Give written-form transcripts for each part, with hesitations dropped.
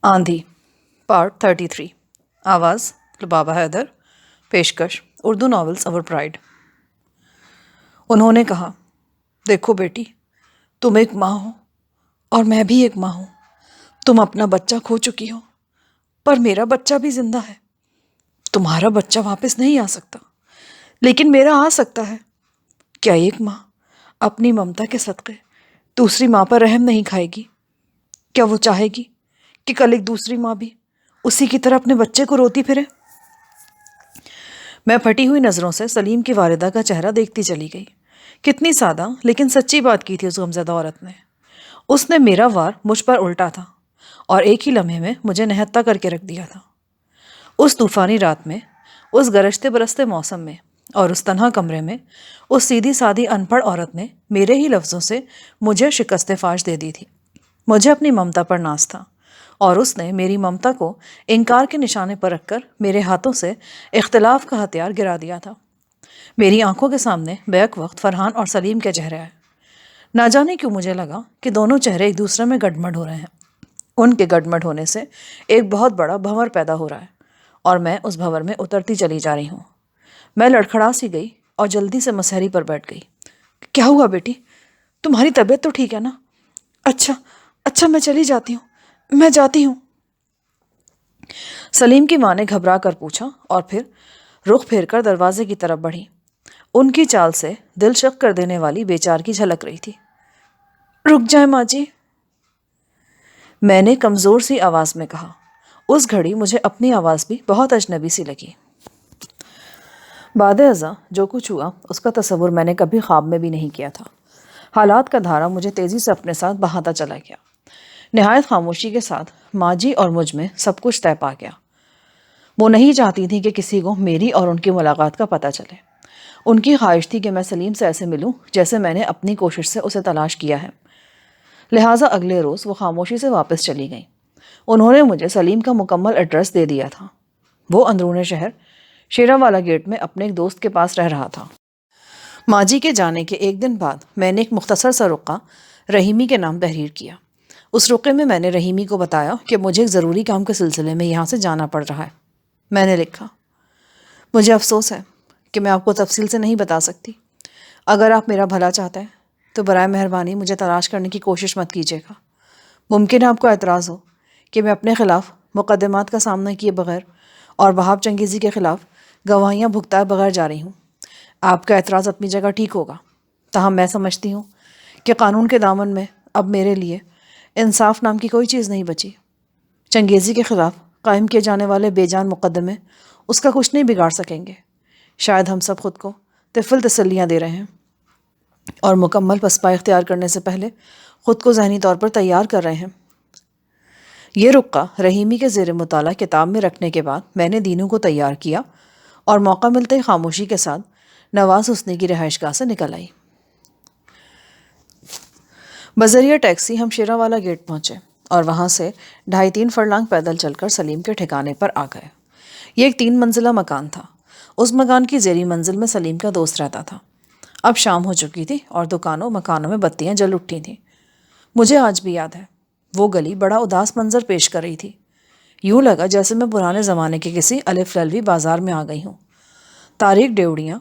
آندھی پارٹ 33 آواز لبابہ حیدر پیشکش اردو ناولز اور پرائڈ۔ انہوں نے کہا، دیکھو بیٹی، تم ایک ماں ہو اور میں بھی ایک ماں ہوں۔ تم اپنا بچہ کھو چکی ہو، پر میرا بچہ بھی زندہ ہے۔ تمہارا بچہ واپس نہیں آ سکتا، لیکن میرا آ سکتا ہے۔ کیا ایک ماں اپنی ممتا کے صدقے دوسری ماں پر رحم نہیں کھائے گی؟ کیا وہ چاہے گی کہ کل ایک دوسری ماں بھی اسی کی طرح اپنے بچے کو روتی پھرے؟ میں پھٹی ہوئی نظروں سے سلیم کی والدہ کا چہرہ دیکھتی چلی گئی۔ کتنی سادہ لیکن سچی بات کی تھی اس غمزدہ عورت نے۔ اس نے میرا وار مجھ پر الٹا تھا اور ایک ہی لمحے میں مجھے نہتا کر کے رکھ دیا تھا۔ اس طوفانی رات میں، اس گرجتے برستے موسم میں اور اس تنہا کمرے میں، اس سیدھی سادی ان پڑھ عورت نے میرے ہی لفظوں سے مجھے شکست فاش دے دی تھی۔ مجھے اپنی ممتا پر ناز تھا اور اس نے میری ممتا کو انکار کے نشانے پر رکھ کر میرے ہاتھوں سے اختلاف کا ہتھیار گرا دیا تھا۔ میری آنکھوں کے سامنے بیک وقت فرحان اور سلیم کے چہرے آئے۔ نہ جانے کیوں مجھے لگا کہ دونوں چہرے ایک دوسرے میں گڈمڈ ہو رہے ہیں۔ ان کے گڈمڈ ہونے سے ایک بہت بڑا بھنور پیدا ہو رہا ہے اور میں اس بھنور میں اترتی چلی جا رہی ہوں۔ میں لڑکھڑا سی گئی اور جلدی سے مسہری پر بیٹھ گئی۔ کیا ہوا بیٹی؟ تمہاری طبیعت تو ٹھیک ہے نا؟ اچھا میں چلی جاتی ہوں، میں جاتی ہوں۔ سلیم کی ماں نے گھبرا کر پوچھا اور پھر رخ پھیر کر دروازے کی طرف بڑھی۔ ان کی چال سے دل شق کر دینے والی بے چار کی جھلک رہی تھی۔ رک جائیں ماں جی، میں نے کمزور سی آواز میں کہا۔ اس گھڑی مجھے اپنی آواز بھی بہت اجنبی سی لگی۔ بعد ازاں جو کچھ ہوا اس کا تصور میں نے کبھی خواب میں بھی نہیں کیا تھا۔ حالات کا دھارا مجھے تیزی سے اپنے ساتھ بہاتا چلا گیا۔ نہایت خاموشی کے ساتھ ماں جی اور مجھ میں سب کچھ طے پا گیا۔ وہ نہیں چاہتی تھی کہ کسی کو میری اور ان کی ملاقات کا پتہ چلے۔ ان کی خواہش تھی کہ میں سلیم سے ایسے ملوں جیسے میں نے اپنی کوشش سے اسے تلاش کیا ہے۔ لہٰذا اگلے روز وہ خاموشی سے واپس چلی گئیں۔ انہوں نے مجھے سلیم کا مکمل ایڈریس دے دیا تھا۔ وہ اندرون شہر شیرا والا گیٹ میں اپنے ایک دوست کے پاس رہ رہا تھا۔ ماں جی کے جانے کے ایک دن بعد میں نے ایک مختصر سا رقعہ رحیمی کے نام تحریر کیا۔ اس رقعے میں میں نے رحیمی کو بتایا کہ مجھے ایک ضروری کام کے سلسلے میں یہاں سے جانا پڑ رہا ہے۔ میں نے لکھا، مجھے افسوس ہے کہ میں آپ کو تفصیل سے نہیں بتا سکتی۔ اگر آپ میرا بھلا چاہتے ہیں تو برائے مہربانی مجھے تلاش کرنے کی کوشش مت کیجیے گا۔ ممکن ہے آپ کو اعتراض ہو کہ میں اپنے خلاف مقدمات کا سامنا کیے بغیر اور وہاب چنگیزی کے خلاف گواہیاں بھگتائے بغیر جا رہی ہوں۔ آپ کا اعتراض اپنی جگہ ٹھیک ہوگا، تاہم میں سمجھتی ہوں کہ قانون کے دامن میں اب میرے لیے انصاف نام کی کوئی چیز نہیں بچی۔ چنگیزی کے خلاف قائم کیے جانے والے بے جان مقدمے اس کا کچھ نہیں بگاڑ سکیں گے۔ شاید ہم سب خود کو طفل تسلیاں دے رہے ہیں اور مکمل پسپا اختیار کرنے سے پہلے خود کو ذہنی طور پر تیار کر رہے ہیں۔ یہ رقعہ رحیمی کے زیر مطالعہ کتاب میں رکھنے کے بعد میں نے دینوں کو تیار کیا اور موقع ملتے ہی خاموشی کے ساتھ نواز حسنی کی رہائش گاہ سے نکل آئی۔ بذریعہ ٹیکسی ہم شیرا والا گیٹ پہنچے اور وہاں سے 2.5-3 فرلانگ پیدل چل کر سلیم کے ٹھکانے پر آ گئے۔ یہ ایک 3 منزلہ مکان تھا۔ اس مکان کی زیریں منزل میں سلیم کا دوست رہتا تھا۔ اب شام ہو چکی تھی اور دکانوں مکانوں میں بتیاں جل اٹھی تھیں۔ مجھے آج بھی یاد ہے، وہ گلی بڑا اداس منظر پیش کر رہی تھی۔ یوں لگا جیسے میں پرانے زمانے کے کسی الف للوی بازار میں آ گئی ہوں۔ تاریک ڈیوڑیاں،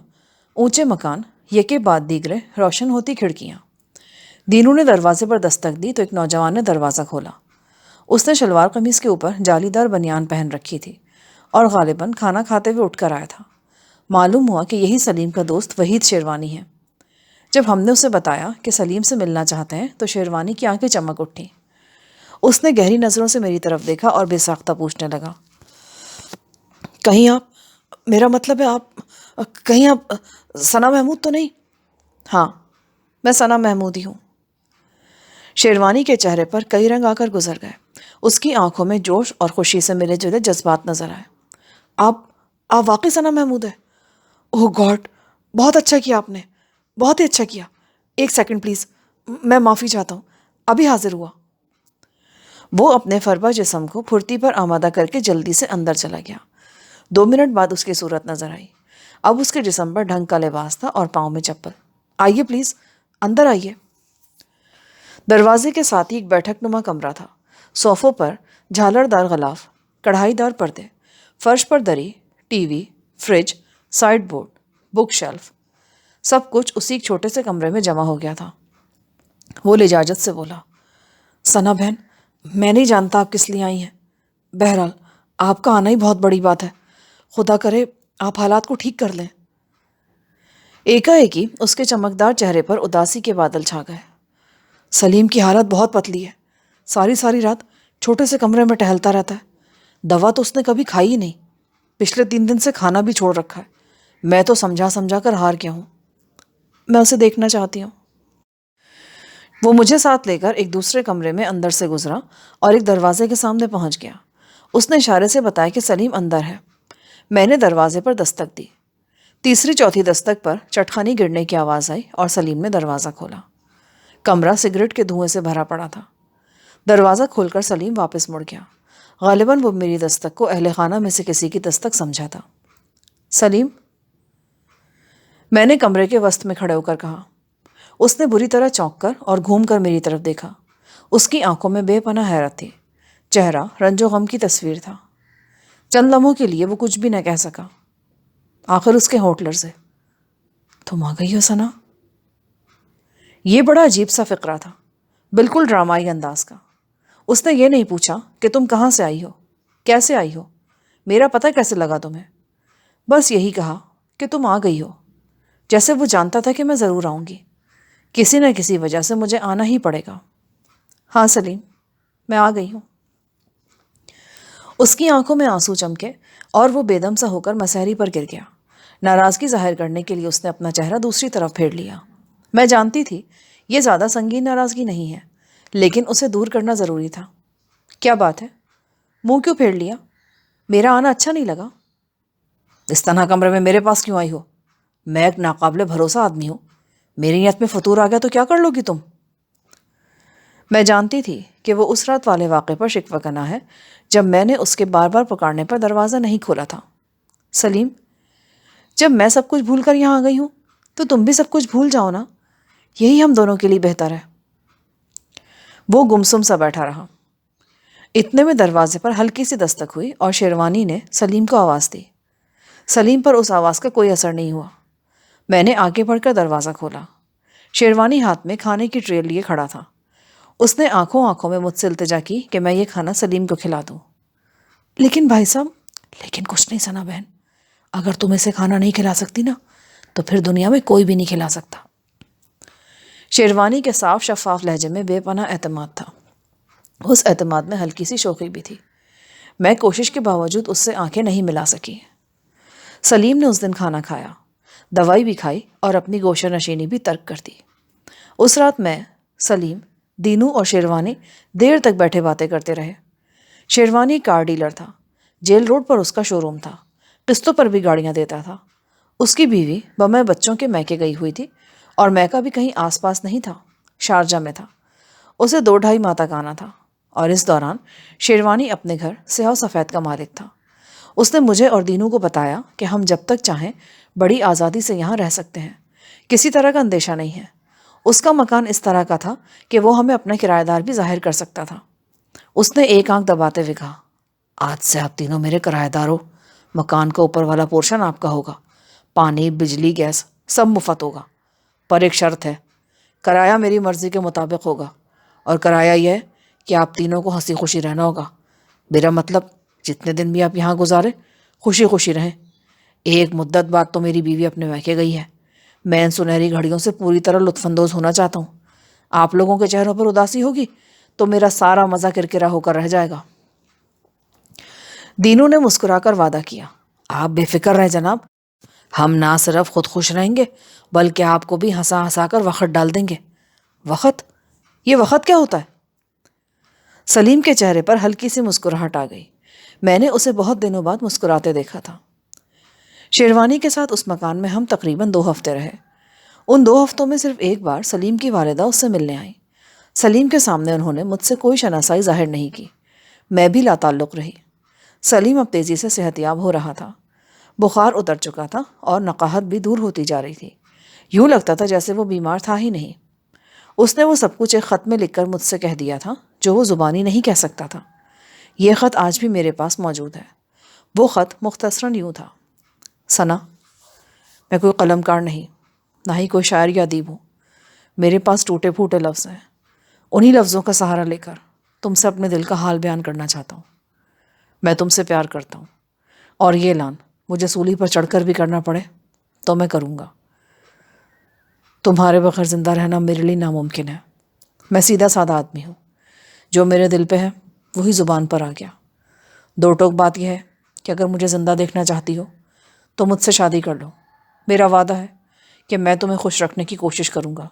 اونچے مکان، یکے بعد دیگرے روشن ہوتی کھڑکیاں۔ دینو نے دروازے پر دستک دی تو ایک نوجوان نے دروازہ کھولا۔ اس نے شلوار قمیص کے اوپر جالی دار بنیان پہن رکھی تھی اور غالباً کھانا کھاتے ہوئے اٹھ کر آیا تھا۔ معلوم ہوا کہ یہی سلیم کا دوست وحید شیروانی ہے۔ جب ہم نے اسے بتایا کہ سلیم سے ملنا چاہتے ہیں تو شیروانی کی آنکھیں چمک اٹھیں۔ اس نے گہری نظروں سے میری طرف دیکھا اور بے ساختہ پوچھنے لگا، کہیں آپ، میرا مطلب ہے کہیں آپ ثنا محمود تو نہیں؟ ہاں، میں ثنا محمود ہی ہوں۔ شیروانی کے چہرے پر کئی رنگ آ کر گزر گئے۔ اس کی آنکھوں میں جوش اور خوشی سے ملے جلے جذبات نظر آئے۔ آپ واقعی ثنا محمود ہیں؟ اوہ گاڈ، بہت اچھا کیا آپ نے، بہت ہی اچھا کیا۔ 1 سیکنڈ پلیز، میں معافی چاہتا ہوں، ابھی حاضر ہوا۔ وہ اپنے فربا جسم کو پھرتی پر آمادہ کر کے جلدی سے اندر چلا گیا۔ 2 منٹ بعد اس کی صورت نظر آئی۔ اب اس کے جسم پر ڈھنگ کا لباس تھا اور پاؤں میں چپل۔ آئیے پلیز، اندر آئیے۔ دروازے کے ساتھ ہی ایک بیٹھک نما کمرہ تھا۔ صوفوں پر جھالر دار غلاف، کڑھائی دار پردے، فرش پر دری، TV, fridge, sideboard, bookshelf, سب کچھ اسی ایک چھوٹے سے کمرے میں جمع ہو گیا تھا۔ وہ لجاجت سے بولا، ثنا بہن، میں نہیں جانتا آپ کس لیے آئی ہیں، بہرحال آپ کا آنا ہی بہت بڑی بات ہے، خدا کرے آپ حالات کو ٹھیک کر لیں۔ ایکا ایک ہی اس کے چمکدار چہرے پر اداسی کے بادل چھا گئے۔ سلیم کی حالت بہت پتلی ہے، ساری رات چھوٹے سے کمرے میں ٹہلتا رہتا ہے، دوا تو اس نے کبھی کھائی ہی نہیں، پچھلے 3 دن سے کھانا بھی چھوڑ رکھا ہے، میں تو سمجھا کر ہار گیا ہوں، میں اسے دیکھنا چاہتی ہوں۔ وہ مجھے ساتھ لے کر ایک دوسرے کمرے میں اندر سے گزرا اور ایک دروازے کے سامنے پہنچ گیا۔ اس نے اشارے سے بتایا کہ سلیم اندر ہے۔ میں نے دروازے پر دستک دی۔ تیسری چوتھی دستک پر چٹخانی گرنے کی آواز آئی اور سلیم نے دروازہ کھولا۔ کمرہ سگریٹ کے دھوئیں سے بھرا پڑا تھا۔ دروازہ کھول کر سلیم واپس مڑ گیا۔ غالباً وہ میری دستک کو اہل خانہ میں سے کسی کی دستک سمجھا تھا۔ سلیم، میں نے کمرے کے وسط میں کھڑے ہو کر کہا۔ اس نے بری طرح چونک کر اور گھوم کر میری طرف دیکھا۔ اس کی آنکھوں میں بے پناہ حیرت تھی، چہرہ رنج و غم کی تصویر تھا۔ چند لمحوں کے لیے وہ کچھ بھی نہ کہہ سکا۔ آخر اس کے ہونٹ لرزے۔ تم آ گئی ہو ثنا؟ یہ بڑا عجیب سا فقرہ تھا، بالکل ڈرامائی انداز کا۔ اس نے یہ نہیں پوچھا کہ تم کہاں سے آئی ہو، کیسے آئی ہو، میرا پتہ کیسے لگا تمہیں، بس یہی کہا کہ تم آ گئی ہو، جیسے وہ جانتا تھا کہ میں ضرور آؤں گی، کسی نہ کسی وجہ سے مجھے آنا ہی پڑے گا۔ ہاں سلیم، میں آ گئی ہوں۔ اس کی آنکھوں میں آنسو چمکے اور وہ بے دم سا ہو کر مسحری پر گر گیا۔ ناراضگی ظاہر کرنے کے لیے اس نے اپنا چہرہ دوسری طرف پھیر لیا۔ میں جانتی تھی یہ زیادہ سنگین ناراضگی نہیں ہے، لیکن اسے دور کرنا ضروری تھا۔ کیا بات ہے؟ منہ کیوں پھیر لیا؟ میرا آنا اچھا نہیں لگا؟ اس طرح کمرے میں میرے پاس کیوں آئی ہو؟ میں ایک ناقابل بھروسہ آدمی ہوں، میری نیت میں فطور آ گیا تو کیا کر لو گی تم؟ میں جانتی تھی کہ وہ اس رات والے واقعے پر شکوہ کنا ہے جب میں نے اس کے بار بار پکارنے پر دروازہ نہیں کھولا تھا۔ سلیم، جب میں سب کچھ بھول کر یہاں آ گئی ہوں تو تم بھی سب کچھ بھول جاؤ نا، یہی ہم دونوں کے لیے بہتر ہے۔ وہ گمسم سا بیٹھا رہا۔ اتنے میں دروازے پر ہلکی سی دستک ہوئی اور شیروانی نے سلیم کو آواز دی۔ سلیم پر اس آواز کا کوئی اثر نہیں ہوا۔ میں نے آگے بڑھ کر دروازہ کھولا۔ شیروانی ہاتھ میں کھانے کی ٹرے لیے کھڑا تھا۔ اس نے آنکھوں میں مجھ سے التجا کی کہ میں یہ کھانا سلیم کو کھلا دوں۔ لیکن بھائی صاحب، لیکن کچھ نہیں ثنا بہن، اگر تم اسے کھانا نہیں کھلا سکتی نا تو پھر دنیا میں کوئی بھی نہیں کھلا سکتا۔ شیروانی کے صاف شفاف لہجے میں بے پناہ اعتماد تھا۔ اس اعتماد میں ہلکی سی شوخی بھی تھی۔ میں کوشش کے باوجود اس سے آنکھیں نہیں ملا سکی۔ سلیم نے اس دن کھانا کھایا، دوائی بھی کھائی اور اپنی گوشہ نشینی بھی ترک کر دی۔ اس رات میں، سلیم، دینو اور شیروانی دیر تک بیٹھے باتیں کرتے رہے۔ شیروانی کار ڈیلر تھا، جیل روڈ پر اس کا شو روم تھا، قسطوں پر بھی گاڑیاں دیتا تھا۔ اس کی بیوی بمے بچوں کے میکے گئی ہوئی تھی اور میکا بھی کہیں آس پاس نہیں تھا، شارجہ میں تھا۔ اسے 2 ڈھائی ماہ تک آنا تھا اور اس دوران شیروانی اپنے گھر سیاہ و سفید کا مالک تھا۔ اس نے مجھے اور دینو کو بتایا کہ ہم جب تک چاہیں بڑی آزادی سے یہاں رہ سکتے ہیں، کسی طرح کا اندیشہ نہیں ہے۔ اس کا مکان اس طرح کا تھا کہ وہ ہمیں اپنا کرایہ دار بھی ظاہر کر سکتا تھا۔ اس نے ایک آنکھ دباتے ہوئے کہا، آج سے آپ تینوں میرے کرایہ دار ہو، مکان کا اوپر والا پورشن آپ کا ہوگا، پانی، بجلی، گیس سب مفت ہوگا، پر ایک شرط ہے، کرایہ میری مرضی کے مطابق ہوگا، اور کرایہ یہ ہے کہ آپ تینوں کو ہنسی خوشی رہنا ہوگا۔ میرا مطلب جتنے دن بھی آپ یہاں گزارے خوشی خوشی رہیں۔ ایک مدت بعد تو میری بیوی اپنے میکے گئی ہے، میں ان سنہری گھڑیوں سے پوری طرح لطف اندوز ہونا چاہتا ہوں۔ آپ لوگوں کے چہروں پر اداسی ہوگی تو میرا سارا مزہ کرکرا ہو کر رہ جائے گا۔ دینو نے مسکرا کر وعدہ کیا، آپ بے فکر رہیں جناب، ہم نہ صرف خود خوش رہیں گے بلکہ آپ کو بھی ہنسا ہنسا کر وقت ڈال دیں گے۔ وقت؟ یہ وقت کیا ہوتا ہے؟ سلیم کے چہرے پر ہلکی سی مسکراہٹ آ گئی۔ میں نے اسے بہت دنوں بعد مسکراتے دیکھا تھا۔ شیروانی کے ساتھ اس مکان میں ہم تقریباً 2 ہفتے رہے۔ ان 2 ہفتوں میں صرف ایک بار سلیم کی والدہ اس سے ملنے آئیں۔ سلیم کے سامنے انہوں نے مجھ سے کوئی شناسائی ظاہر نہیں کی۔ میں بھی لاتعلق رہی۔ سلیم اب تیزی سے صحت یاب ہو رہا تھا، بخار اتر چکا تھا اور نقاہت بھی دور ہوتی جا رہی تھی۔ یوں لگتا تھا جیسے وہ بیمار تھا ہی نہیں۔ اس نے وہ سب کچھ ایک خط میں لکھ کر مجھ سے کہہ دیا تھا جو وہ زبانی نہیں کہہ سکتا تھا۔ یہ خط آج بھی میرے پاس موجود ہے۔ وہ خط مختصراً یوں تھا: ثنا، میں کوئی قلم کار نہیں، نہ ہی کوئی شاعر یا ادیب ہوں۔ میرے پاس ٹوٹے پھوٹے لفظ ہیں۔ انہی لفظوں کا سہارا لے کر تم سے اپنے دل کا حال بیان کرنا چاہتا ہوں۔ میں تم سے پیار کرتا ہوں، اور یہ اعلان مجھے سولی پر چڑھ کر بھی کرنا پڑے تو میں کروں گا۔ تمہارے بغیر زندہ رہنا میرے لیے ناممکن ہے۔ میں سیدھا سادہ آدمی ہوں، جو میرے دل پہ ہے وہی زبان پر آ گیا۔ دو ٹوک بات یہ ہے کہ اگر مجھے زندہ دیکھنا چاہتی ہو تو مجھ سے شادی کر لو۔ میرا وعدہ ہے کہ میں تمہیں خوش رکھنے کی کوشش کروں گا،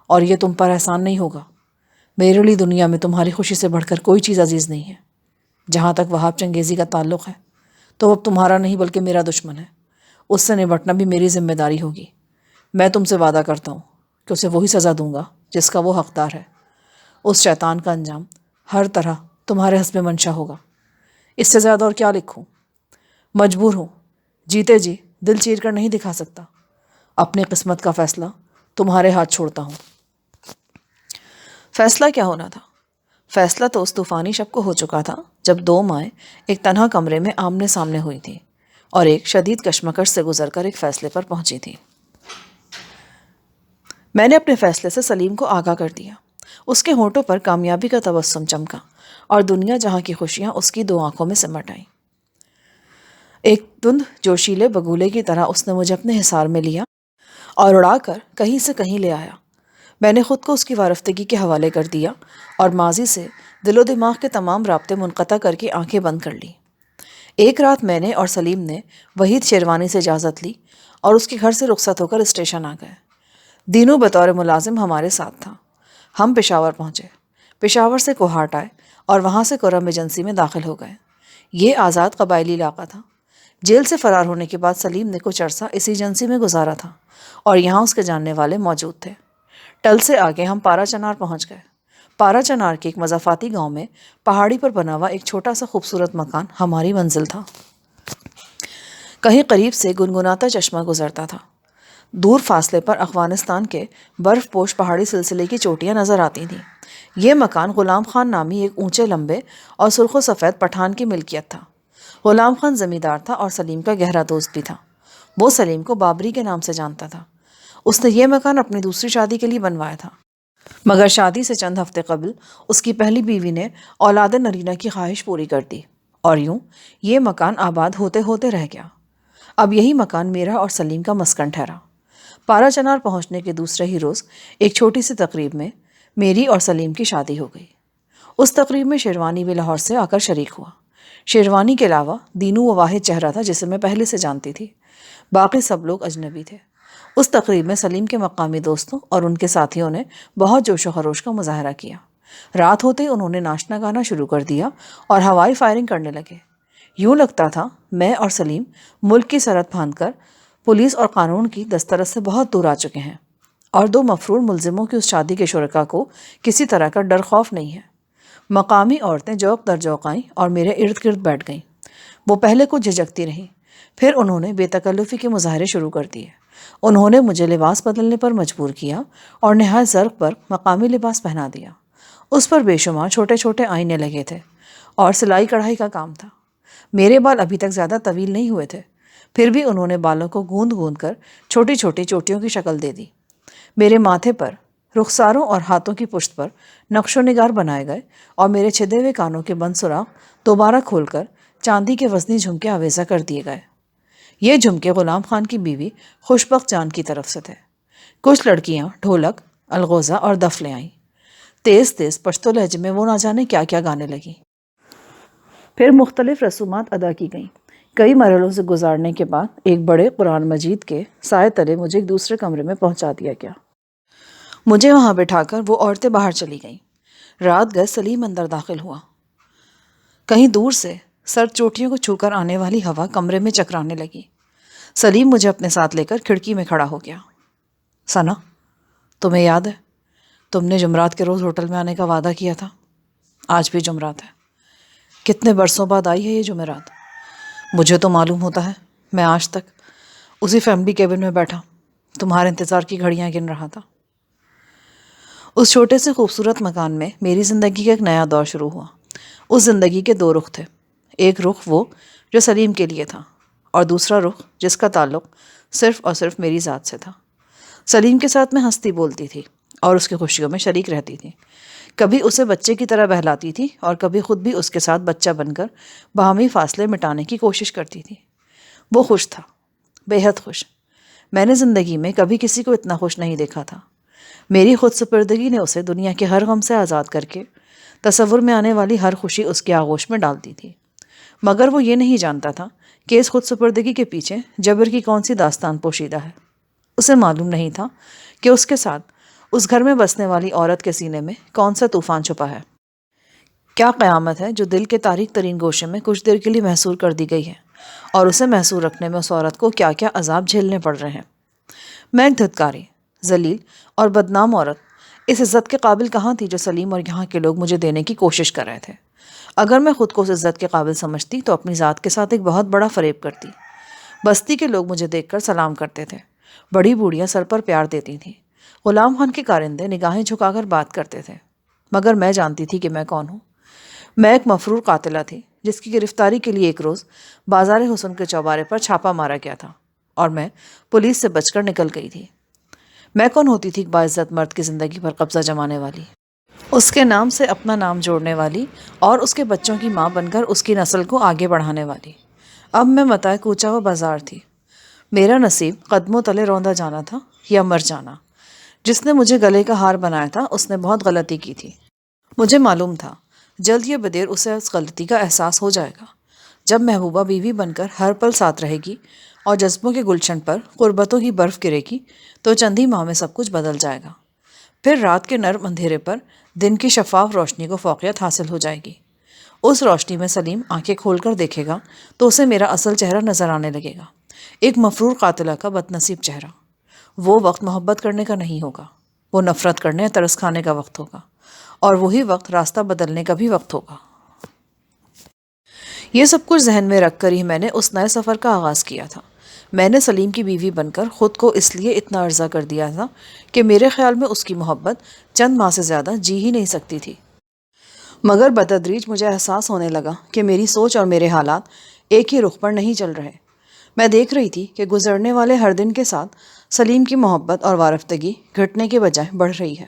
اور یہ تم پر احسان نہیں ہوگا۔ میرے لیے دنیا میں تمہاری خوشی سے بڑھ کر کوئی چیز عزیز نہیں ہے۔ جہاں تک وہاب چنگیزی کا تعلق ہے تو وہ اب تمہارا نہیں بلکہ میرا دشمن ہے۔ اس سے نمٹنا بھی میری ذمہ داری ہوگی۔ میں تم سے وعدہ کرتا ہوں کہ اسے وہی سزا دوں گا جس کا وہ حقدار ہے۔ اس شیطان کا انجام ہر طرح تمہارے حسب منشا ہوگا۔ اس سے زیادہ اور کیا لکھوں؟ مجبور ہوں، جیتے جی دل چیر کر نہیں دکھا سکتا۔ اپنی قسمت کا فیصلہ تمہارے ہاتھ چھوڑتا ہوں۔ فیصلہ کیا ہونا تھا؟ فیصلہ تو اس طوفانی شب کو ہو چکا تھا جب دو مائیں ایک تنہا کمرے میں آمنے سامنے ہوئی تھیں اور ایک شدید کشمکش سے گزر کر ایک فیصلے پر پہنچی تھیں۔ میں نے اپنے فیصلے سے سلیم کو آگاہ کر دیا۔ اس کے ہونٹوں پر کامیابی کا تبسم چمکا اور دنیا جہاں کی خوشیاں اس کی دو آنکھوں میں سمٹ آئیں۔ ایک دھند جوشیلے بگولے کی طرح اس نے مجھے اپنے حصار میں لیا اور اڑا کر کہیں سے کہیں لے آیا۔ میں نے خود کو اس کی وارفتگی کے حوالے کر دیا اور ماضی سے دل و دماغ کے تمام رابطے منقطع کر کے آنکھیں بند کر لیں۔ ایک رات میں نے اور سلیم نے وحید شیروانی سے اجازت لی اور اس کے گھر سے رخصت ہو کر اسٹیشن آ گئے۔ دینو بطور ملازم ہمارے ساتھ تھا۔ ہم پشاور پہنچے، پشاور سے کوہاٹ آئے اور وہاں سے کرم ایجنسی میں داخل ہو گئے۔ یہ آزاد قبائلی علاقہ تھا۔ جیل سے فرار ہونے کے بعد سلیم نے کچھ عرصہ اس ایجنسی میں گزارا تھا اور یہاں اس کے جاننے والے موجود تھے۔ ٹل سے آگے ہم پارا چنار پہنچ گئے۔ پارا چنار کے ایک مضافاتی گاؤں میں پہاڑی پر بنا ہوا ایک چھوٹا سا خوبصورت مکان ہماری منزل تھا۔ کہیں قریب سے گنگناتا چشمہ گزرتا تھا۔ دور فاصلے پر افغانستان کے برف پوش پہاڑی سلسلے کی چوٹیاں نظر آتی تھیں۔ یہ مکان غلام خان نامی ایک اونچے لمبے اور سرخ و سفید پٹھان کی ملکیت تھا۔ غلام خان زمیندار تھا اور سلیم کا گہرا دوست بھی تھا۔ وہ سلیم کو بابری کے نام سے جانتا تھا۔ اس نے یہ مکان اپنی دوسری شادی کے لیے بنوایا تھا، مگر شادی سے چند ہفتے قبل اس کی پہلی بیوی نے اولاد نرینہ کی خواہش پوری کر دی اور یوں یہ مکان آباد ہوتے ہوتے رہ گیا۔ اب یہی مکان میرا اور سلیم کا مسکن ٹھہرا۔ پارا چنار پہنچنے کے دوسرے ہی روز ایک چھوٹی سی تقریب میں میری اور سلیم کی شادی ہو گئی۔ اس تقریب میں شیروانی بھی لاہور سے آ کر شریک ہوا۔ شیروانی کے علاوہ دینو وہ واحد چہرہ تھا جسے میں پہلے سے جانتی تھی، باقی سب لوگ اجنبی تھے۔ اس تقریب میں سلیم کے مقامی دوستوں اور ان کے ساتھیوں نے بہت جوش و خروش کا مظاہرہ کیا۔ رات ہوتے ہی انہوں نے ناچنا گانا شروع کر دیا اور ہوائی فائرنگ کرنے لگے۔ یوں لگتا تھا میں اور سلیم ملک کی سرحد پھاند کر پولیس اور قانون کی دسترس سے بہت دور آ چکے ہیں، اور دو مفرور ملزموں کی اس شادی کے شرکاء کو کسی طرح کا ڈر خوف نہیں ہے۔ مقامی عورتیں جوق در جوق آئیں اور میرے ارد گرد بیٹھ گئیں۔ وہ پہلے کچھ جھجکتی رہیں، پھر انہوں نے بے تکلفی کے مظاہرے شروع کر دیے۔ انہوں نے مجھے لباس بدلنے پر مجبور کیا اور نہایت ضرب پر مقامی لباس پہنا دیا۔ اس پر بے شمار چھوٹے چھوٹے آئینے لگے تھے اور سلائی کڑھائی کا کام تھا۔ میرے بال ابھی تک زیادہ طویل نہیں ہوئے تھے، پھر بھی انہوں نے بالوں کو گوند گوند کر چھوٹی چھوٹی چوٹیوں کی شکل دے دی۔ میرے ماتھے پر، رخساروں اور ہاتھوں کی پشت پر نقش و نگار بنائے گئے اور میرے چھدے ہوئے کانوں کے بند سوراخ دوبارہ کھول کر چاندی کے وزنی جھمکے آویزہ کر دیے گئے۔ یہ جھمکے غلام خان کی بیوی خوشبخت جان کی طرف سے تھے۔ کچھ لڑکیاں ڈھولک، الغوزہ اور دف لے آئیں۔ تیز تیز پشتو لہجے میں وہ نہ جانے کیا کیا گانے لگیں۔ پھر مختلف رسومات ادا کی گئیں۔ کئی مرحلوں سے گزارنے کے بعد ایک بڑے قرآن مجید کے سائے تلے مجھے ایک دوسرے کمرے میں پہنچا دیا گیا۔ مجھے وہاں بٹھا کر وہ عورتیں باہر چلی گئیں۔ رات گئے سلیم اندر داخل ہوا۔ کہیں دور سے سر چوٹیوں کو چھو کر آنے والی ہوا کمرے میں چکرانے لگی۔ سلیم مجھے اپنے ساتھ لے کر کھڑکی میں کھڑا ہو گیا۔ ثنا، تمہیں یاد ہے تم نے جمعرات کے روز ہوٹل میں آنے کا وعدہ کیا تھا؟ آج بھی جمعرات ہے۔ کتنے برسوں بعد آئی ہے یہ جمعرات۔ مجھے تو معلوم ہوتا ہے میں آج تک اسی فیملی کیبن میں بیٹھا تمہارے انتظار کی گھڑیاں گن رہا تھا۔ اس چھوٹے سے خوبصورت مکان میں میری زندگی کا ایک نیا دور شروع ہوا۔ اس زندگی کے دو رخ تھے، ایک رخ وہ جو سلیم کے لیے تھا، اور دوسرا رخ جس کا تعلق صرف اور صرف میری ذات سے تھا۔ سلیم کے ساتھ میں ہنستی بولتی تھی اور اس کی خوشیوں میں شریک رہتی تھی، کبھی اسے بچے کی طرح بہلاتی تھی اور کبھی خود بھی اس کے ساتھ بچہ بن کر باہمی فاصلے مٹانے کی کوشش کرتی تھی۔ وہ خوش تھا، بے حد خوش۔ میں نے زندگی میں کبھی کسی کو اتنا خوش نہیں دیکھا تھا۔ میری خود سپردگی نے اسے دنیا کے ہر غم سے آزاد کر کے تصور میں آنے والی ہر خوشی اس کی آغوش میں ڈال دی تھی، مگر وہ یہ نہیں جانتا تھا کہ اس خود سپردگی کے پیچھے جبر کی کون سی داستان پوشیدہ ہے۔ اسے معلوم نہیں تھا کہ اس کے ساتھ اس گھر میں بسنے والی عورت کے سینے میں کون سا طوفان چھپا ہے، کیا قیامت ہے جو دل کے تاریک ترین گوشے میں کچھ دیر کے لیے محصور کر دی گئی ہے، اور اسے محصور رکھنے میں اس عورت کو کیا کیا عذاب جھیلنے پڑ رہے ہیں۔ میں ایک دھتکاری، ذلیل اور بدنام عورت اس عزت کے قابل کہاں تھی جو سلیم اور یہاں کے لوگ مجھے دینے کی کوشش کر رہے تھے۔ اگر میں خود کو اس عزت کے قابل سمجھتی تو اپنی ذات کے ساتھ ایک بہت بڑا فریب کرتی۔ بستی کے لوگ مجھے دیکھ کر سلام کرتے تھے، بڑی بوڑھیاں سر پر پیار دیتی تھیں، غلام خان کے کارندے نگاہیں جھکا کر بات کرتے تھے، مگر میں جانتی تھی کہ میں کون ہوں۔ میں ایک مفرور قاتلہ تھی جس کی گرفتاری کے لیے ایک روز بازار حسن کے چوبارے پر چھاپا مارا گیا تھا، اور میں پولیس سے بچ کر نکل گئی تھی۔ میں کون ہوتی تھی؟ باعزت مرد کی زندگی پر قبضہ جمانے والی، اس کے نام سے اپنا نام جوڑنے والی، اور اس کے بچوں کی ماں بن کر اس کی نسل کو آگے بڑھانے والی۔ اب میں متاع کوچہ و بازار تھی۔ میرا نصیب قدموں تلے روندا جانا تھا یا مر جانا۔ جس نے مجھے گلے کا ہار بنایا تھا اس نے بہت غلطی کی تھی۔ مجھے معلوم تھا جلد یا بدیر اسے اس غلطی کا احساس ہو جائے گا۔ جب محبوبہ بیوی بن کر ہر پل ساتھ رہے گی اور جذبوں کے گلشن پر قربتوں کی برف گرے گی تو چند ہی ماہ میں سب کچھ بدل جائے گا۔ پھر رات کے نرم اندھیرے پر دن کی شفاف روشنی کو فوقیت حاصل ہو جائے گی۔ اس روشنی میں سلیم آنکھیں کھول کر دیکھے گا تو اسے میرا اصل چہرہ نظر آنے لگے گا، ایک مفرور قاتلہ کا بد نصیب چہرہ۔ وہ وقت محبت کرنے کا نہیں ہوگا، وہ نفرت کرنے یا ترس کھانے کا وقت ہوگا، اور وہی وقت راستہ بدلنے کا بھی وقت ہوگا۔ یہ سب کچھ ذہن میں رکھ کر ہی میں نے اس نئے سفر کا آغاز کیا تھا۔ میں نے سلیم کی بیوی بن کر خود کو اس لیے اتنا عرضہ کر دیا تھا کہ میرے خیال میں اس کی محبت چند ماہ سے زیادہ جی ہی نہیں سکتی تھی، مگر بتدریج مجھے احساس ہونے لگا کہ میری سوچ اور میرے حالات ایک ہی رخ پر نہیں چل رہے۔ میں دیکھ رہی تھی کہ گزرنے والے ہر دن کے ساتھ سلیم کی محبت اور وارفتگی گھٹنے کے بجائے بڑھ رہی ہے۔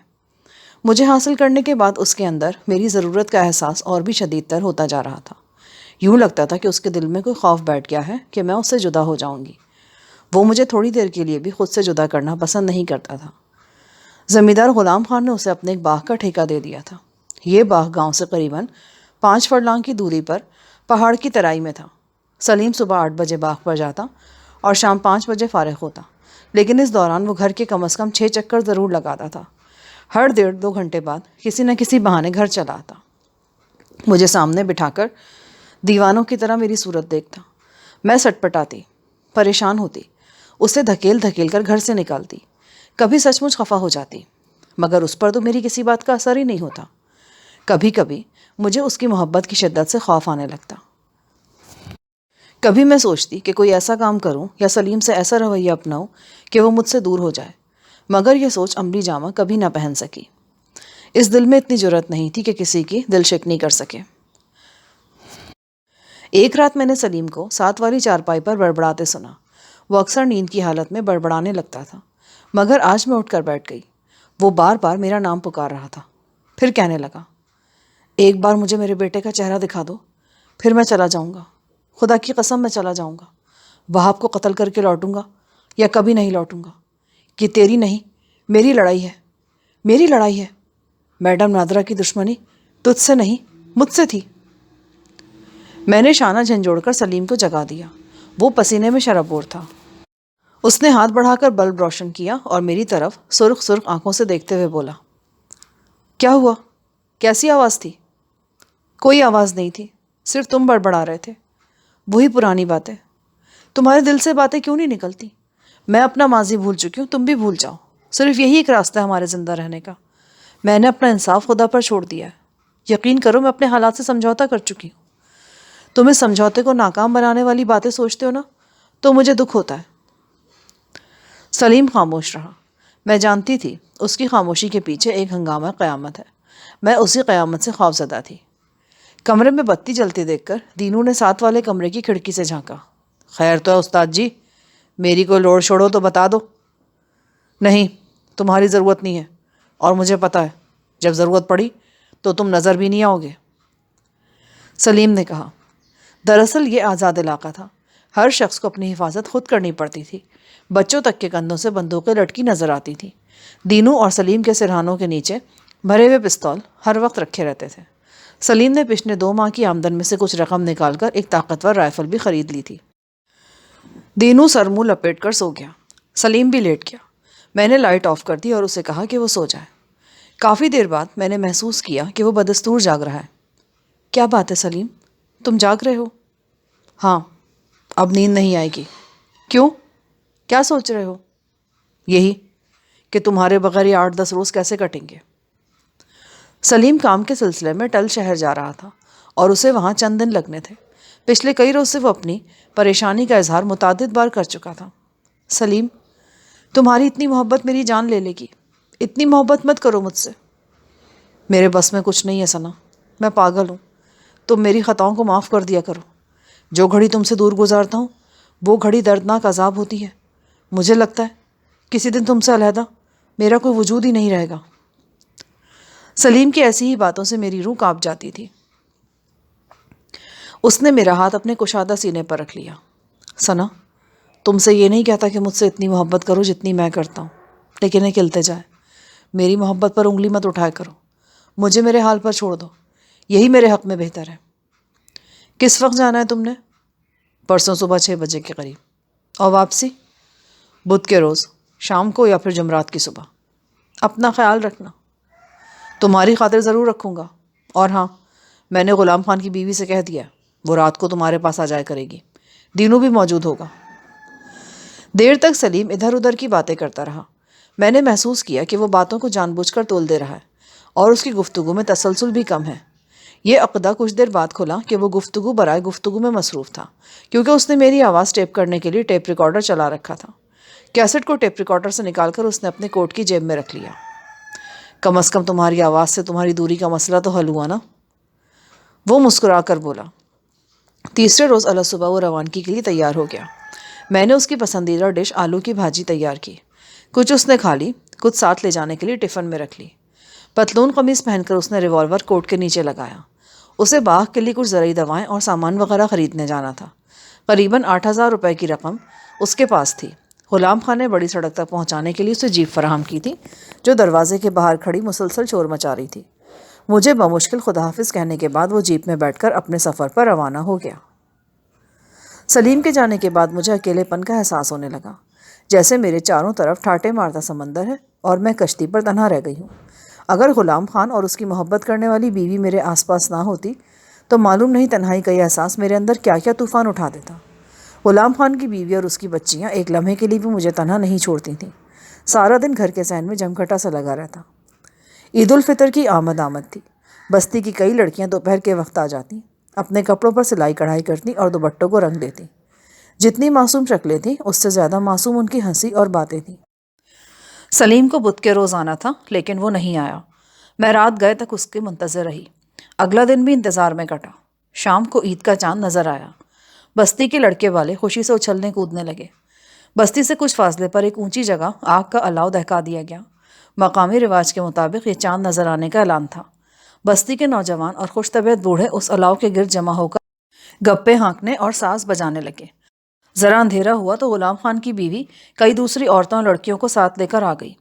مجھے حاصل کرنے کے بعد اس کے اندر میری ضرورت کا احساس اور بھی شدید تر ہوتا جا رہا تھا۔ یوں لگتا تھا کہ اس کے دل میں کوئی خوف بیٹھ گیا ہے کہ میں اس سے جدا ہو جاؤں گی۔ وہ مجھے تھوڑی دیر کے لیے بھی خود سے جدا کرنا پسند نہیں کرتا تھا۔ زمیندار غلام خان نے اسے اپنے ایک باغ کا ٹھیکہ دے دیا تھا۔ یہ باغ گاؤں سے قریباً 5 فرلانگ کی دوری پر پہاڑ کی ترائی میں تھا۔ سلیم صبح 8 بجے باغ پر جاتا اور شام 5 بجے فارغ ہوتا، لیکن اس دوران وہ گھر کے کم از کم 6 چکر ضرور لگاتا تھا۔ ہر 1.5-2 گھنٹے بعد کسی نہ کسی بہانے گھر چلا آتا، مجھے سامنے بٹھا کر دیوانوں کی طرح میری صورت دیکھتا۔ میں سٹ پٹاتی، پریشان ہوتی، اسے دھکیل دھکیل کر گھر سے نکالتی، کبھی سچ مچ خفا ہو جاتی، مگر اس پر تو میری کسی بات کا اثر ہی نہیں ہوتا۔ کبھی کبھی مجھے اس کی محبت کی شدت سے خوف آنے لگتا۔ کبھی میں سوچتی کہ کوئی ایسا کام کروں یا سلیم سے ایسا رویہ اپناؤں کہ وہ مجھ سے دور ہو جائے، مگر یہ سوچ عملی جامہ کبھی نہ پہن سکی۔ اس دل میں اتنی جرأت نہیں تھی کہ کسی کی دل شکنی کر سکے۔ ایک رات میں نے سلیم کو 7 والی چارپائی پر بڑبڑاتے سنا۔ وہ اکثر نیند کی حالت میں بڑبڑانے لگتا تھا، مگر آج میں اٹھ کر بیٹھ گئی۔ وہ بار بار میرا نام پکار رہا تھا، پھر کہنے لگا، ایک بار مجھے میرے بیٹے کا چہرہ دکھا دو، پھر میں چلا جاؤں گا، خدا کی قسم میں چلا جاؤں گا۔ وہاب کو قتل کر کے لوٹوں گا یا کبھی نہیں لوٹوں گا۔ یہ تیری نہیں، میری لڑائی ہے، میری لڑائی ہے۔ میڈم نادرہ کی دشمنی تجھ سے نہیں، مجھ سے تھی۔ میں نے شانہ جھنجھوڑ کر سلیم کو جگا دیا۔ وہ پسینے میں شرابور تھا۔ اس نے ہاتھ بڑھا کر بلب روشن کیا اور میری طرف سرخ سرخ آنکھوں سے دیکھتے ہوئے بولا، کیا ہوا؟ کیسی آواز تھی؟ کوئی آواز نہیں تھی، صرف تم بڑبڑا رہے تھے۔ وہی پرانی باتیں۔ تمہارے دل سے باتیں کیوں نہیں نکلتی؟ میں اپنا ماضی بھول چکی ہوں، تم بھی بھول جاؤ۔ صرف یہی ایک راستہ ہے ہمارے زندہ رہنے کا۔ میں نے اپنا انصاف خدا پر چھوڑ دیا ہے۔ یقین کرو میں اپنے حالات سے سمجھوتا کر چکی ہوں۔ تم اس سمجھوتے کو ناکام بنانے والی باتیں سوچتے ہو نا، تو مجھے دکھ ہوتا ہے۔ سلیم خاموش رہا۔ میں جانتی تھی اس کی خاموشی کے پیچھے ایک ہنگامہ قیامت ہے۔ میں اسی قیامت سے خوف زدہ تھی۔ کمرے میں بتی جلتی دیکھ کر دینو نے ساتھ والے کمرے کی کھڑکی سے جھانکا۔ خیر تو ہے استاد جی، میری کوئی لوڑ چھوڑو تو بتا دو۔ نہیں، تمہاری ضرورت نہیں ہے، اور مجھے پتہ ہے جب ضرورت پڑی تو تم نظر بھی نہیں آؤ گے۔ سلیم نے کہا، دراصل یہ آزاد علاقہ تھا، ہر شخص کو اپنی حفاظت خود کرنی پڑتی تھی۔ بچوں تک کے کندھوں سے بندوقیں لٹکی نظر آتی تھیں۔ دینو اور سلیم کے سرہانوں کے نیچے بھرے ہوئے پستول ہر وقت رکھے رہتے تھے۔ سلیم نے پچھلے 2 ماہ کی آمدن میں سے کچھ رقم نکال کر ایک طاقتور رائفل بھی خرید لی تھی۔ دینو سر منہ لپیٹ کر سو گیا۔ سلیم بھی لیٹ گیا۔ میں نے لائٹ آف کر دی اور اسے کہا کہ وہ سو جائے۔ کافی دیر بعد میں نے محسوس کیا کہ وہ بدستور جاگ رہا ہے۔ کیا بات ہے سلیم، تم جاگ رہے ہو؟ ہاں، اب نیند نہیں آئے گی۔ کیوں؟ کیا سوچ رہے ہو؟ یہی کہ تمہارے بغیر یہ 8-10 روز کیسے کٹیں گے۔ سلیم کام کے سلسلے میں ٹل شہر جا رہا تھا اور اسے وہاں چند دن لگنے تھے۔ پچھلے کئی روز سے وہ اپنی پریشانی کا اظہار متعدد بار کر چکا تھا۔ سلیم، تمہاری اتنی محبت میری جان لے لے گی، اتنی محبت مت کرو مجھ سے۔ میرے بس میں کچھ نہیں ہے ثنا، میں پاگل ہوں، تم میری خطاؤں کو معاف کر دیا کرو۔ جو گھڑی تم سے دور گزارتا ہوں وہ گھڑی دردناک عذاب ہوتی ہے۔ مجھے لگتا ہے کسی دن تم سے علیحدہ میرا کوئی وجود ہی نہیں رہے گا۔ سلیم کی ایسی ہی باتوں سے میری روح کانپ جاتی تھی۔ اس نے میرا ہاتھ اپنے کشادہ سینے پر رکھ لیا۔ ثنا، تم سے یہ نہیں کہتا کہ مجھ سے اتنی محبت کرو جتنی میں کرتا ہوں، لیکن ایک التجا ہے، میری محبت پر انگلی مت اٹھایا کرو، مجھے میرے حال پر چھوڑ دو، یہی میرے حق میں بہتر ہے۔ کس وقت جانا ہے تم نے؟ پرسوں صبح 6 بجے کے قریب۔ اور واپسی؟ بدھ کے روز شام کو یا پھر جمعرات کی صبح۔ اپنا خیال رکھنا۔ تمہاری خاطر ضرور رکھوں گا۔ اور ہاں، میں نے غلام خان کی بیوی سے کہہ دیا ہے، وہ رات کو تمہارے پاس آ جایا کرے گی، دینو بھی موجود ہوگا۔ دیر تک سلیم ادھر ادھر کی باتیں کرتا رہا۔ میں نے محسوس کیا کہ وہ باتوں کو جان بوجھ کر تول دے رہا ہے اور اس کی گفتگو میں تسلسل بھی کم ہے۔ یہ عقدہ کچھ دیر بعد کھلا کہ وہ گفتگو برائے گفتگو میں مصروف تھا، کیونکہ اس نے میری آواز ٹیپ کرنے کے لیے ٹیپ ریکارڈر چلا رکھا تھا۔ کیسٹ کو ٹیپ ریکارڈر سے نکال کر اس نے اپنے کوٹ کی جیب میں رکھ لیا۔ کم از کم تمہاری آواز سے تمہاری دوری کا مسئلہ تو حل ہوا نا؟ وہ مسکرا کر بولا۔ تیسرے روز الصبح وہ روانگی کے لیے تیار ہو گیا۔ میں نے اس کی پسندیدہ ڈش آلو کی بھاجی تیار کی۔ کچھ اس نے کھا لی، کچھ ساتھ لے جانے کے لیے ٹفن میں رکھ لی۔ پتلون قمیص پہن کر اس نے ریوالور کوٹ کے نیچے لگایا۔ اسے باغ کے لیے کچھ زرعی دوائیں اور سامان وغیرہ خریدنے جانا تھا۔ قریباً 8,000 روپے کی رقم اس کے پاس تھی۔ غلام خان نے بڑی سڑک تک پہنچانے کے لیے اسے جیپ فراہم کی تھی، جو دروازے کے باہر کھڑی مسلسل شور مچا رہی تھی۔ مجھے بمشکل خدا حافظ کہنے کے بعد وہ جیپ میں بیٹھ کر اپنے سفر پر روانہ ہو گیا۔ سلیم کے جانے کے بعد مجھے اکیلے پن کا احساس ہونے لگا، جیسے میرے چاروں طرف ٹھاٹے مارتا سمندر ہے اور میں کشتی پر تنہا رہ گئی ہوں۔ اگر غلام خان اور اس کی محبت کرنے والی بیوی میرے آس پاس نہ ہوتی تو معلوم نہیں تنہائی کا یہ احساس میرے اندر کیا کیا طوفان اٹھا دیتا۔ غلام خان کی بیوی اور اس کی بچیاں ایک لمحے کے لیے بھی مجھے تنہا نہیں چھوڑتی تھیں۔ سارا دن گھر کے صحن میں جمگھٹا سا لگا رہتا۔ عید الفطر کی آمد تھی۔ بستی کی کئی لڑکیاں دوپہر کے وقت آ جاتی، اپنے کپڑوں پر سلائی کڑھائی کرتی اور دوپٹوں کو رنگ دیتی۔ جتنی معصوم شکلیں تھیں اس سے زیادہ معصوم ان کی ہنسی اور باتیں تھیں۔ سلیم کو بدھ کے روز آنا تھا، لیکن وہ نہیں آیا۔ میں رات گئے تک اس کے منتظر رہی۔ اگلا دن بھی انتظار میں کٹا۔ شام کو عید کا چاند نظر آیا۔ بستی کے لڑکے والے خوشی سے اچھلنے کودنے لگے۔ بستی سے کچھ فاصلے پر ایک اونچی جگہ آگ کا الاؤ دہکا دیا گیا۔ مقامی رواج کے مطابق یہ چاند نظر آنے کا اعلان تھا۔ بستی کے نوجوان اور خوش طبیعت بوڑھے اس الاؤ کے گرد جمع ہو کر گپے ہانکنے اور ساز بجانے لگے۔ ذرا اندھیرا ہوا تو غلام خان کی بیوی کئی دوسری عورتوں اور لڑکیوں کو ساتھ لے کر آ گئی۔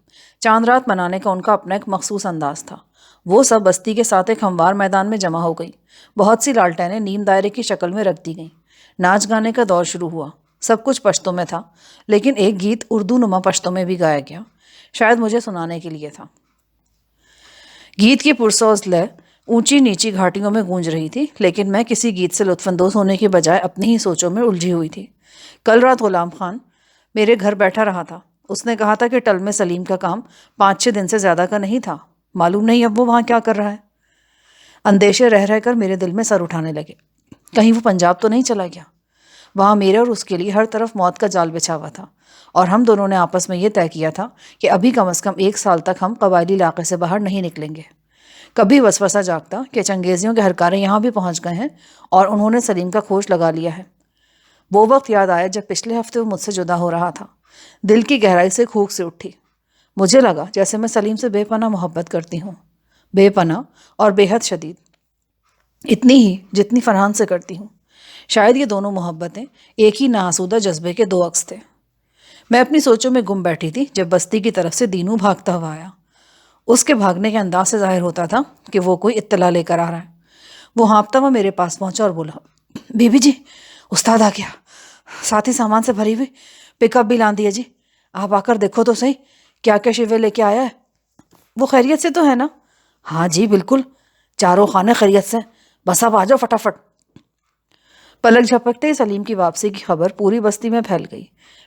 چاند رات منانے کا ان کا اپنا ایک مخصوص انداز تھا۔ وہ سب بستی کے ساتھ ایک ہموار میدان میں جمع ہو گئی۔ بہت سی لالٹینیں نیم دائرے کی شکل میں رکھ دی گئیں۔ ناچ گانے کا دور شروع ہوا۔ سب کچھ پشتوں میں تھا، لیکن ایک گیت اردو نما پشتوں میں بھی گایا گیا، شاید مجھے سنانے کے لیے تھا۔ گیت کی پرسوز لے اونچی نیچی گھاٹیوں میں گونج رہی تھی، لیکن میں کسی گیت سے لطف اندوز ہونے کے بجائے اپنی ہی سوچوں میں الجھی ہوئی تھی۔ کل رات غلام خان میرے گھر بیٹھا رہا تھا۔ اس نے کہا تھا کہ ٹل میں سلیم کا کام 5-6 دن سے زیادہ کا نہیں تھا۔ معلوم نہیں اب وہ وہاں کیا کر رہا ہے۔ اندیشے رہ رہ کر میرے دل میں سر اٹھانے لگے۔ کہیں وہ پنجاب تو نہیں چلا گیا؟ وہاں میرے اور اس کے لیے ہر طرف موت کا جال بچھا ہوا تھا، اور ہم دونوں نے آپس میں یہ طے کیا تھا کہ ابھی کم از کم 1 سال تک ہم قبائلی علاقے سے باہر نہیں نکلیں گے۔ کبھی وسوسہ جاگتا کہ چنگیزیوں کے ہرکارے یہاں بھی پہنچ گئے ہیں اور انہوں نے سلیم کا کھوج لگا لیا ہے۔ وہ وقت یاد آیا جب پچھلے ہفتے وہ مجھ سے جدا ہو رہا تھا۔ دل کی گہرائی سے کھوک سے اٹھی۔ مجھے لگا جیسے میں سلیم سے بے پناہ محبت کرتی ہوں، بے پناہ اور بے حد شدید، اتنی ہی جتنی فرحان سے کرتی ہوں۔ شاید یہ دونوں محبتیں ایک ہی ناآسودہ جذبے کے دو عکس تھے۔ میں اپنی سوچوں میں گم بیٹھی تھی جب بستی کی طرف سے دینو بھاگتا ہوا آیا۔ اس کے بھاگنے کے انداز سے ظاہر ہوتا تھا کہ وہ کوئی اطلاع لے کر آ رہا ہے۔ وہ ہانپتا ہوا میرے پاس پہنچا اور بولا، بی بی جی، استاد آ گیا، ساتھ ہی سامان سے بھری ہوئی پک اپ بھی لاندی ہے جی، آپ آ کر دیکھو تو صحیح کیا کیا شیوے لے کے آیا ہے۔ وہ خیریت سے تو ہے نا؟ ہاں جی بالکل، چاروں خانے خیریت سے، بس آپ آ جاؤ فٹافٹ۔ پلک جھپکتے ہی سلیم کی واپسی کی خبر پوری بستی میں پھیل گئی۔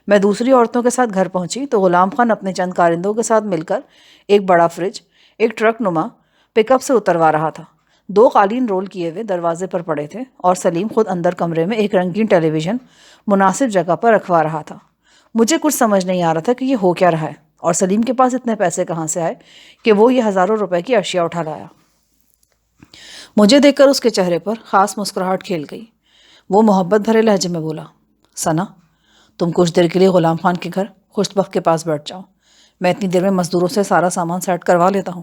میں دوسری عورتوں کے ساتھ گھر پہنچی تو غلام خان اپنے چند کارندوں کے ساتھ مل کر ایک بڑا فریج ایک ٹرک نما پک اپ سے اتروا رہا تھا۔ 2 قالین رول کیے ہوئے دروازے پر پڑے تھے اور سلیم خود اندر کمرے میں ایک رنگین ٹیلی ویژن مناسب جگہ پر رکھوا رہا تھا۔ مجھے کچھ سمجھ نہیں آ رہا تھا کہ یہ ہو کیا رہا ہے اور سلیم کے پاس اتنے پیسے کہاں سے آئے کہ وہ یہ ہزاروں روپے کی اشیاء اٹھا لایا۔ مجھے دیکھ کر اس کے چہرے پر خاص مسکراہٹ کھیل گئی۔ وہ محبت بھرے لہجے میں بولا، ثنا، تم کچھ دیر کے لیے غلام خان کے گھر خوشبخت کے پاس بیٹھ جاؤ، میں اتنی دیر میں مزدوروں سے سارا سامان سیٹ کروا لیتا ہوں۔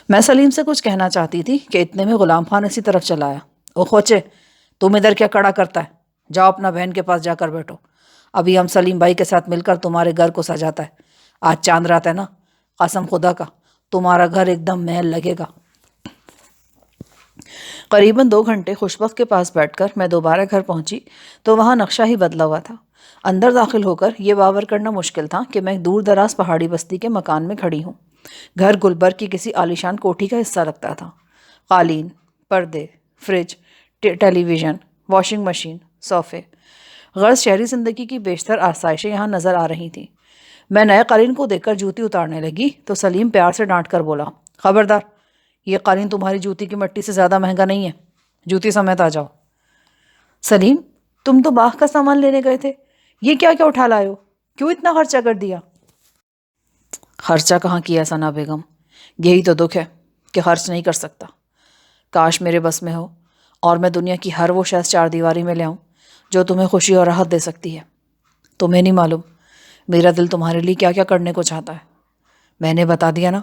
میں سلیم سے کچھ کہنا چاہتی تھی کہ اتنے میں غلام خان اسی طرف چلا آیا۔ او خوچے، تم ادھر کیا کڑا کرتا ہے؟ جاؤ اپنا بہن کے پاس جا کر بیٹھو، ابھی ہم سلیم بھائی کے ساتھ مل کر تمہارے گھر کو سجاتا ہے۔ آج چاند رات ہے نا، قسم خدا کا تمہارا گھر ایک دم محل لگے گا۔ قریباً 2 گھنٹے خوشبخت کے پاس بیٹھ کر میں دوبارہ گھر پہنچی تو وہاں نقشہ ہی بدلا ہوا تھا۔ اندر داخل ہو کر یہ باور کرنا مشکل تھا کہ میں ایک دور دراز پہاڑی بستی کے مکان میں کھڑی ہوں۔ گھر گلبرگ کی کسی عالیشان کوٹھی کا حصہ لگتا تھا۔ قالین، پردے، فریج، ٹیلی ویژن، واشنگ مشین، صوفے، غرض شہری زندگی کی بیشتر آسائشیں یہاں نظر آ رہی تھیں۔ میں نئے قالین کو دیکھ کر جوتی اتارنے لگی تو سلیم پیار سے ڈانٹ کر بولا، خبردار، یہ قالین تمہاری جوتی کی مٹی سے زیادہ مہنگا نہیں ہے، جوتی سمیت آ جاؤ۔ سلیم، تم تو باغ کا سامان لینے گئے تھے، یہ کیا کیا اٹھا لائے ہو؟ کیوں اتنا خرچہ کر دیا؟ خرچہ کہاں کیا ثنا بیگم، یہی تو دکھ ہے کہ خرچ نہیں کر سکتا۔ کاش میرے بس میں ہو اور میں دنیا کی ہر وہ شے 4 دیواری میں لے آؤں جو تمہیں خوشی اور راحت دے سکتی ہے۔ تمہیں نہیں معلوم میرا دل تمہارے لیے کیا کیا کرنے کو چاہتا ہے۔ میں نے بتا دیا نا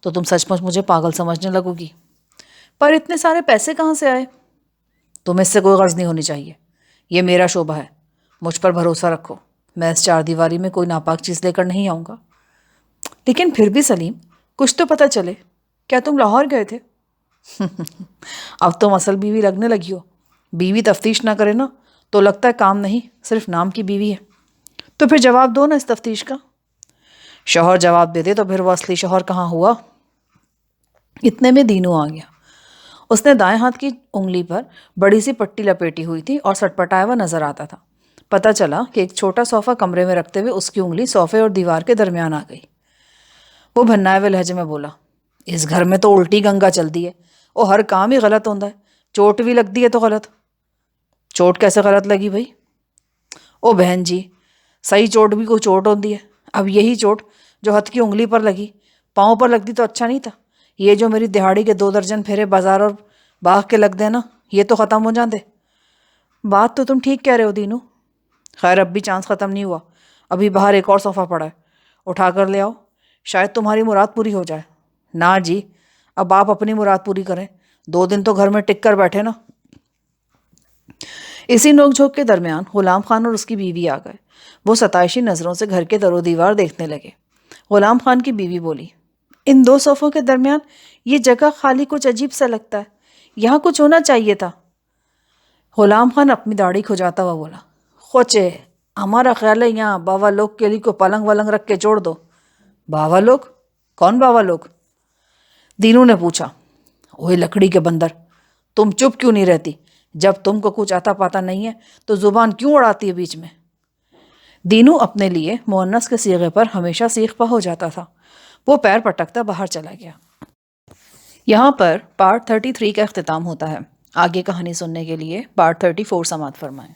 تو تم سچ مچ مجھے پاگل سمجھنے لگو گی۔ پر اتنے سارے پیسے کہاں سے آئے؟ تمہیں اس سے کوئی غرض نہیں ہونی چاہیے، یہ میرا شعبہ ہے، مجھ پر بھروسہ رکھو، میں اس 4 دیواری میں کوئی ناپاک چیز لے کر نہیں آؤں گا۔ لیکن پھر بھی سلیم، کچھ تو پتہ چلے، کیا تم لاہور گئے تھے؟ اب تم اصل بیوی لگنے لگی ہو۔ بیوی تفتیش نہ کرے نا تو لگتا ہے کام نہیں، صرف نام کی بیوی ہے۔ تو پھر جواب دو نا اس تفتیش کا۔ شوہر جواب دے دے تو پھر وہ اصلی شوہر کہاں ہوا؟ اتنے میں دینو آ گیا۔ اس نے دائیں ہاتھ کی انگلی پر بڑی سی پٹی لپیٹی ہوئی تھی اور سٹپٹایا ہوا نظر آتا تھا۔ پتہ چلا کہ ایک چھوٹا صوفہ کمرے میں رکھتے ہوئے اس کی انگلی صوفے اور دیوار کے درمیان آ گئی۔ وہ بھنائے ہوئے لہجے میں بولا، اس گھر میں تو الٹی گنگا چلتی ہے، وہ ہر کام ہی غلط ہوتا ہے، چوٹ بھی لگتی ہے تو غلط۔ چوٹ کیسے غلط لگی بھائی؟ او بہن جی، صحیح چوٹ بھی کوئی چوٹ ہوتی ہے۔ اب یہی چوٹ جو ہاتھ کی انگلی پر لگی، پاؤں پر لگتی تو اچھا نہیں تھا؟ یہ جو میری دہاڑی کے 2 درجن پھیرے بازار اور باغ کے لگ دے نا، یہ تو ختم ہو جاندے۔ بات تو تم ٹھیک کہہ رہے ہو دینو۔ خیر اب بھی چانس ختم نہیں ہوا، ابھی باہر ایک اور صوفہ پڑا ہے، اٹھا کر لے آؤ، شاید تمہاری مراد پوری ہو جائے۔ نہ جی، اب آپ اپنی مراد پوری کریں، 2 دن تو گھر میں ٹک کر بیٹھے نا۔ اسی نوک جھوک کے درمیان غلام خان اور اس کی بیوی آ گئے۔ وہ ستائشی نظروں سے گھر کے در و دیوار دیکھنے لگے۔ غلام خان کی بیوی بولی، ان 2 صوفوں کے درمیان یہ جگہ خالی کچھ عجیب سا لگتا ہے، یہاں کچھ ہونا چاہیے تھا۔ غلام خان اپنی داڑھی کھجاتا ہوا بولا، خوچے، ہمارا خیال ہے یہاں باوا لوگ کے لیے کو پلنگ ولنگ رکھ کے چھوڑ دو۔ باوا لوگ؟ کون باوا لوگ؟ دینو نے پوچھا۔ اوہ لکڑی کے بندر، تم چپ کیوں نہیں رہتی؟ جب تم کو کچھ آتا پاتا نہیں ہے تو زبان کیوں اڑاتی ہے بیچ میں؟ دینو اپنے لیے مؤنث کے صیغے پر ہمیشہ سیخ پا ہو جاتا تھا۔ وہ پیر پٹکتا باہر چلا گیا۔ یہاں پر پارٹ 33 کا اختتام ہوتا ہے۔ آگے کہانی سننے کے لیے پارٹ 34 سماعت فرمائیں۔